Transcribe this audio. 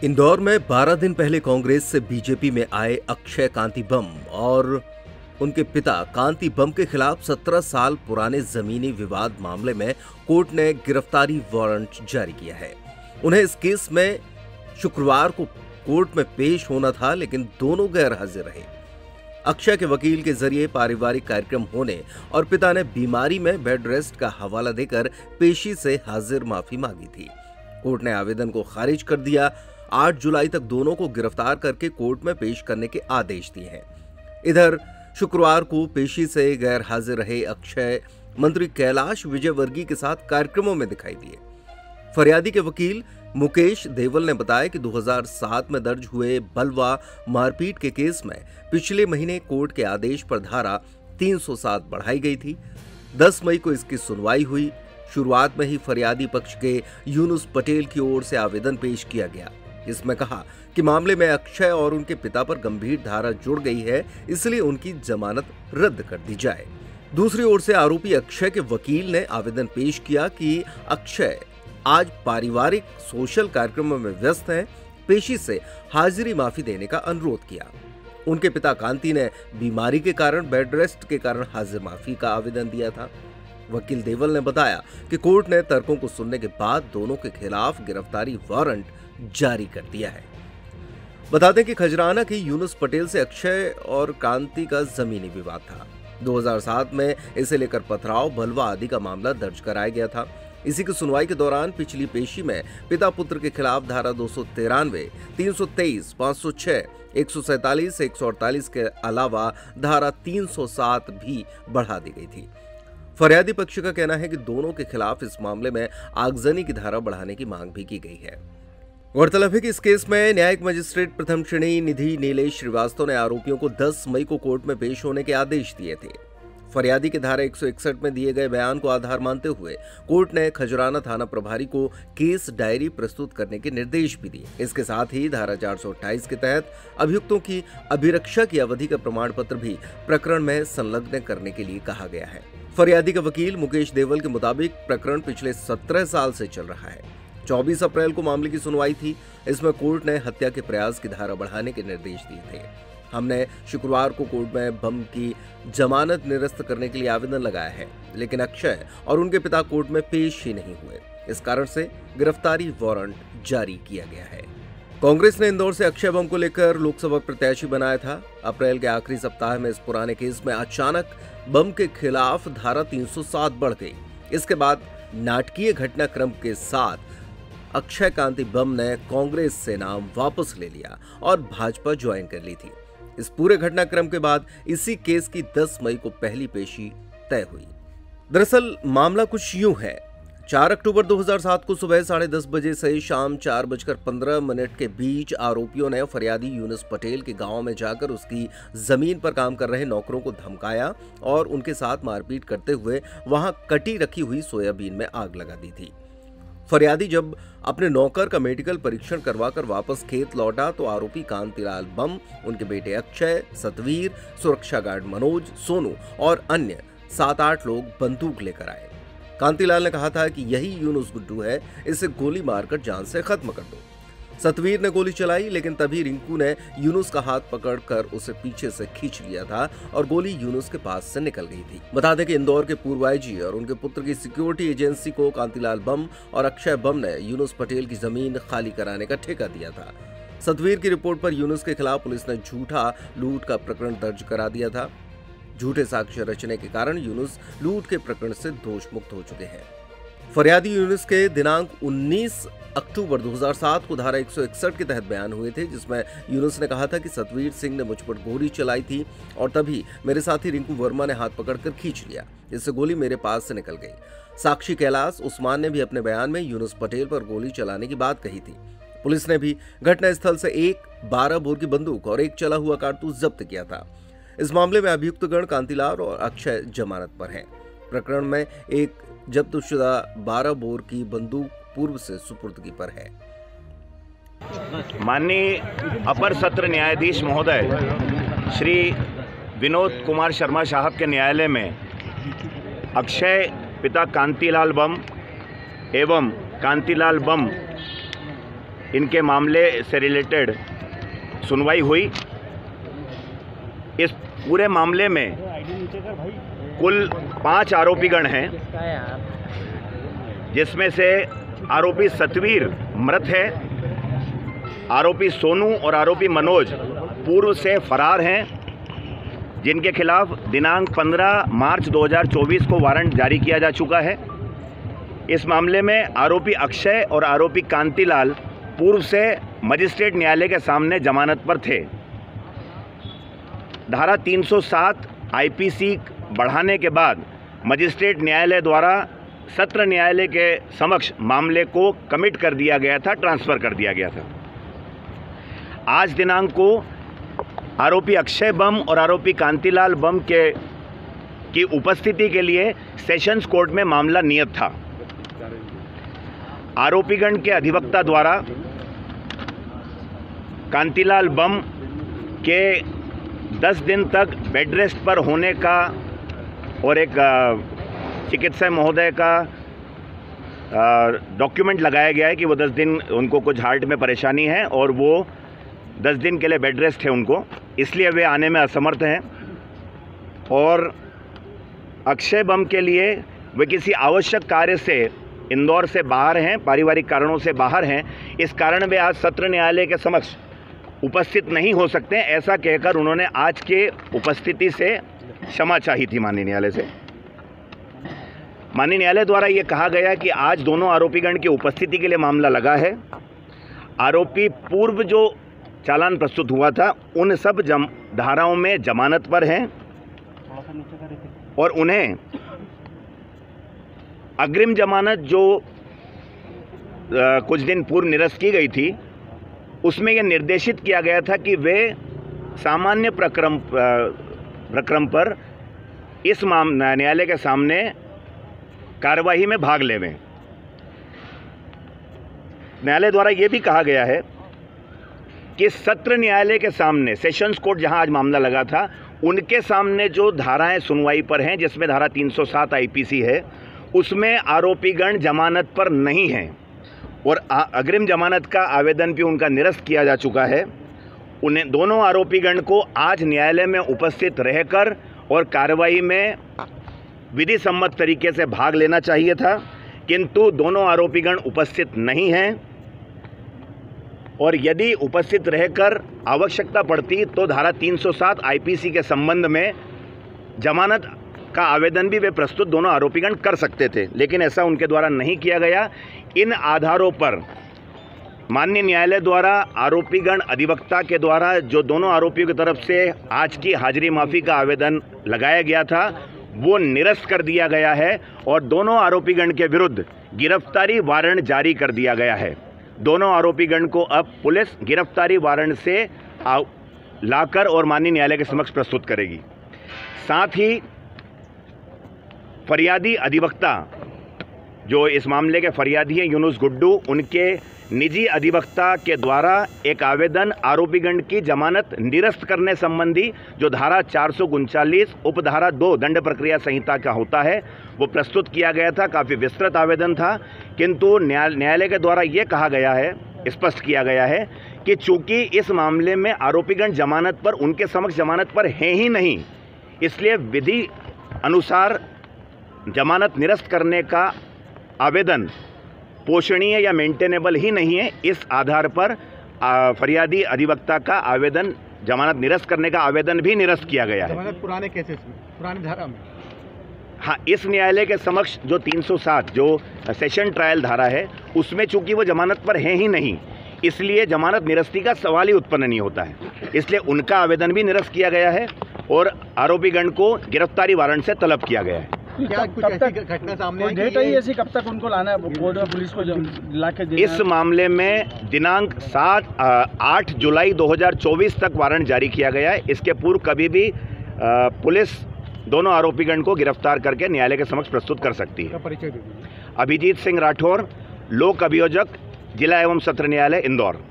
इंदौर में 12 दिन पहले कांग्रेस से बीजेपी में आए अक्षय कांति बम और उनके पिता कांति बम के खिलाफ 17 साल पुराने जमीनी विवाद मामले में कोर्ट ने गिरफ्तारी वारंट जारी किया है। उन्हें इस केस में शुक्रवार को कोर्ट में पेश होना था, लेकिन दोनों गैर हाजिर रहे। अक्षय के वकील के जरिए पारिवारिक कार्यक्रम होने और पिता ने बीमारी में बेड रेस्ट का हवाला देकर पेशी से हाजिर माफी मांगी थी। कोर्ट ने आवेदन को खारिज कर दिया। 8 जुलाई तक दोनों को गिरफ्तार करके कोर्ट में पेश करने के आदेश दिए हैं। इधर शुक्रवार को पेशी से गैर हाजिर रहे अक्षय मंत्री कैलाश विजयवर्गीय के साथ कार्यक्रमों में दिखाई दिए। फरियादी के वकील मुकेश देवल ने बताया कि 2007 में दर्ज हुए बलवा मारपीट के केस में पिछले महीने कोर्ट के आदेश पर धारा 307 बढ़ाई गई थी। 10 मई को इसकी सुनवाई हुई। शुरुआत में ही फरियादी पक्ष के यूनुस पटेल की ओर से आवेदन पेश किया गया। इसमें कहा कि मामले में अक्षय और उनके पिता पर गंभीर धारा जुड़ गई है, इसलिए उनकी जमानत रद्द कर दी जाए। दूसरी ओर से आरोपी अक्षय के वकील ने आवेदन पेश किया कि अक्षय आज पारिवारिक सोशल कार्यक्रमों में व्यस्त हैं, पेशी से हाजिरी माफी देने का अनुरोध किया। उनके पिता कांति ने बीमारी के कारण बेड रेस्ट के कारण हाजिर माफी का आवेदन दिया था। वकील देवल ने बताया कि कोर्ट ने तर्कों को सुनने के बाद दोनों के खिलाफ गिरफ्तारी वारंट जारी कर दिया है। बता दें कि खजराना के यूनुस पटेल से अक्षय और कांति का जमीनी विवाद था। 2007 में इसे लेकर पथराव, बलवा आदि का मामला दर्ज कराया गया था। इसी की सुनवाई के दौरान पिछली पेशी में पिता पुत्र के खिलाफ धारा 293, 323, 506, 147, 148 के अलावा धारा 307 भी बढ़ा दी गई थी। फरियादी पक्ष का कहना है कि दोनों के खिलाफ इस मामले में आगजनी की धारा बढ़ाने की मांग भी की गई है। गौरतलब है कि इस केस में न्यायिक मजिस्ट्रेट प्रथम श्रेणी निधि नीलेश श्रीवास्तव ने आरोपियों को 10 मई को कोर्ट में पेश होने के आदेश दिए थे। फरियादी के धारा 161 में दिए गए बयान को आधार मानते हुए कोर्ट ने खजराना थाना प्रभारी को केस डायरी प्रस्तुत करने के निर्देश भी दिए। इसके साथ ही धारा 428 के तहत अभियुक्तों की अभिरक्षा की अवधि का प्रमाण पत्र भी प्रकरण में संलग्न करने के लिए कहा गया है। फरियादी के वकील मुकेश देवल के मुताबिक प्रकरण पिछले 17 साल से चल रहा है। 24 अप्रैल को मामले की सुनवाई थी। इसमें कोर्ट ने हत्या के प्रयास की धारा बढ़ाने के निर्देश दिए थे। हमने शुक्रवार को कोर्ट में बम की जमानत निरस्त करने के लिए आवेदन लगाया है, लेकिन अक्षय और उनके पिता कोर्ट में पेश ही नहीं हुए। इस कारण से गिरफ्तारी वारंट जारी किया गया है। कांग्रेस ने इंदौर से अक्षय बम को लेकर लोकसभा प्रत्याशी बनाया था। अप्रैल के आखिरी सप्ताह में इस पुराने केस में अचानक बम के खिलाफ धारा 307 बढ़ गई। इसके बाद नाटकीय घटनाक्रम के साथ अक्षय कांति बम ने कांग्रेस से नाम वापस ले लिया और भाजपा ज्वाइन कर ली थी। इस पूरे घटनाक्रम के बाद इसी केस की 10 मई को पहली पेशी तय हुई। दरअसल मामला कुछ यूं है। 4 अक्टूबर 2007 को सुबह 10:30 बजे से शाम 4:15 के बीच आरोपियों ने फरियादी यूनुस पटेल के गांव में जाकर उसकी जमीन पर काम कर रहे नौकरों को धमकाया और उनके साथ मारपीट करते हुए वहां कटी रखी हुई सोयाबीन में आग लगा दी थी। फरियादी जब अपने नौकर का मेडिकल परीक्षण करवाकर वापस खेत लौटा तो आरोपी कांतिलाल बम, उनके बेटे अक्षय, सतवीर, सुरक्षा गार्ड मनोज, सोनू और अन्य 7-8 लोग बंदूक लेकर आए। कांतिलाल ने कहा था कि यही यूनुस गुड्डू है, इसे गोली मारकर जान से खत्म कर दो। सतवीर ने गोली चलाई, लेकिन तभी रिंकू ने यूनुस का हाथ पकड़कर उसे पीछे से खींच लिया था और गोली यूनुस के पास से निकल गई थी। बता दें कि इंदौर के पूर्व आईजी और उनके पुत्र की सिक्योरिटी एजेंसी को कांतिलाल बम और अक्षय बम ने यूनुस पटेल की जमीन खाली कराने का ठेका दिया था। सतवीर की रिपोर्ट पर यूनुस के खिलाफ पुलिस ने झूठा लूट का प्रकरण दर्ज करा दिया था। झूठे साक्ष्य रचने के कारण यूनुस लूट के प्रकरण से दोष मुक्त हो चुके हैं। फरियादी यूनुस के दिनांक 19 अक्टूबर 2007 को धारा 161 के तहत बयान हुए थे, जिसमें यूनुस ने कहा था कि सतवीर सिंह ने मुझ पर गोली चलाई थी और तभी मेरे साथी रिंकू वर्मा ने हाथ पकड़कर खींच लिया, जिससे गोली मेरे पास से निकल गई। साक्षी कैलाश उस्मान ने भी अपने बयान में यूनुस पटेल पर गोली चलाने की बात कही थी। पुलिस ने भी घटनास्थल से एक 12 बोर की बंदूक और एक चला हुआ कारतूस जब्त किया था। इस मामले में अभियुक्तगण कांतिलाल और अक्षय जमानत पर हैं। प्रकरण में एक जब्तशुदा 12 बोर की बंदूक पूर्व से सुपुर्दगी पर है। माननीय अपर सत्र न्यायाधीश महोदय श्री विनोद कुमार शर्मा साहब के न्यायालय में अक्षय पिता कांतिलाल बम एवं कांतिलाल बम इनके मामले से रिलेटेड सुनवाई हुई। इस पूरे मामले में कुल 5 आरोपीगण हैं, जिसमें से आरोपी सतवीर मृत है, आरोपी सोनू और आरोपी मनोज पूर्व से फरार हैं, जिनके खिलाफ दिनांक 15 मार्च 2024 को वारंट जारी किया जा चुका है। इस मामले में आरोपी अक्षय और आरोपी कांतिलाल पूर्व से मजिस्ट्रेट न्यायालय के सामने जमानत पर थे। धारा 307 आईपीसी बढ़ाने के बाद मजिस्ट्रेट न्यायालय द्वारा सत्र न्यायालय के समक्ष मामले को कमिट कर दिया गया था, ट्रांसफ़र कर दिया गया था। आज दिनांक को आरोपी अक्षय बम और आरोपी कांतिलाल बम की उपस्थिति के लिए सेशंस कोर्ट में मामला नियत था। आरोपीगण के अधिवक्ता द्वारा कांतिलाल बम के 10 दिन तक बेड रेस्ट पर होने का और एक चिकित्सा महोदय का डॉक्यूमेंट लगाया गया है कि वो 10 दिन उनको कुछ हार्ट में परेशानी है और वो 10 दिन के लिए बेड रेस्ट है उनको, इसलिए वे आने में असमर्थ हैं। और अक्षय बम के लिए वे किसी आवश्यक कार्य से इंदौर से बाहर हैं, पारिवारिक कारणों से बाहर हैं, इस कारण वे आज सत्र न्यायालय के समक्ष उपस्थित नहीं हो सकते। ऐसा कहकर उन्होंने आज के उपस्थिति से क्षमा चाही थी माननीय न्यायालय से। माननीय न्यायालय द्वारा ये कहा गया कि आज दोनों आरोपीगण की उपस्थिति के लिए मामला लगा है। आरोपी पूर्व जो चालान प्रस्तुत हुआ था उन सब धाराओं में जमानत पर हैं और उन्हें अग्रिम जमानत जो कुछ दिन पूर्व निरस्त की गई थी उसमें यह निर्देशित किया गया था कि वे सामान्य प्रक्रम पर इस न्यायालय के सामने कार्यवाही में भाग लेवें। न्यायालय द्वारा यह भी कहा गया है कि सत्र न्यायालय के सामने सेशंस कोर्ट जहां आज मामला लगा था उनके सामने जो धाराएं सुनवाई पर हैं, जिसमें धारा 307 आईपीसी है, उसमें आरोपीगण जमानत पर नहीं हैं और अग्रिम जमानत का आवेदन भी उनका निरस्त किया जा चुका है। उन्हें दोनों आरोपीगण को आज न्यायालय में उपस्थित रहकर और कार्रवाई में विधि सम्मत तरीके से भाग लेना चाहिए था, किंतु दोनों आरोपीगण उपस्थित नहीं हैं और यदि उपस्थित रहकर आवश्यकता पड़ती तो धारा 307 आईपीसी के संबंध में जमानत का आवेदन भी वे प्रस्तुत दोनों आरोपीगण कर सकते थे, लेकिन ऐसा उनके द्वारा नहीं किया गया। इन आधारों पर माननीय न्यायालय द्वारा आरोपीगण अधिवक्ता के द्वारा जो दोनों आरोपियों की तरफ से आज की हाजिरी माफ़ी का आवेदन लगाया गया था वो निरस्त कर दिया गया है और दोनों आरोपीगण के विरुद्ध गिरफ्तारी वारंट जारी कर दिया गया है। दोनों आरोपीगण को अब पुलिस गिरफ्तारी वारंट से लाकर और माननीय न्यायालय के समक्ष प्रस्तुत करेगी। साथ ही फरियादी अधिवक्ता जो इस मामले के फरियादी हैं यूनुस गुड्डू, उनके निजी अधिवक्ता के द्वारा एक आवेदन आरोपीगण की जमानत निरस्त करने संबंधी जो धारा 439 उपधारा 2 दंड प्रक्रिया संहिता का होता है वो प्रस्तुत किया गया था। काफ़ी विस्तृत आवेदन था, किंतु न्यायालय के द्वारा ये कहा गया है, स्पष्ट किया गया है कि चूंकि इस मामले में आरोपीगण जमानत पर उनके समक्ष जमानत पर हैं ही नहीं, इसलिए विधि अनुसार जमानत निरस्त करने का आवेदन पोषणीय या मेंटेनेबल ही नहीं है। इस आधार पर फरियादी अधिवक्ता का आवेदन जमानत निरस्त करने का आवेदन भी निरस्त किया गया है। जमानत पुराने केसेस में, पुरानी धारा में, हाँ, इस न्यायालय के समक्ष जो 307 जो सेशन ट्रायल धारा है उसमें चूंकि वो जमानत पर है ही नहीं, इसलिए जमानत निरस्ती का सवाल ही उत्पन्न नहीं होता है, इसलिए उनका आवेदन भी निरस्त किया गया है और आरोपीगण को गिरफ्तारी वारंट से तलब किया गया है। क्या कुछ ऐसी घटना सामने आई डेट आई ऐसी, कब तक उनको लाना है कोर्ट में, पुलिस को लाके देना है? इस मामले में दिनांक 8 जुलाई 2024 तक वारंट जारी किया गया है। इसके पूर्व कभी भी पुलिस दोनों आरोपीगण को गिरफ्तार करके न्यायालय के समक्ष प्रस्तुत कर सकती है। परिचय दीजिए। अभिजीत सिंह राठौर, लोक अभियोजक, जिला एवं सत्र न्यायालय इंदौर।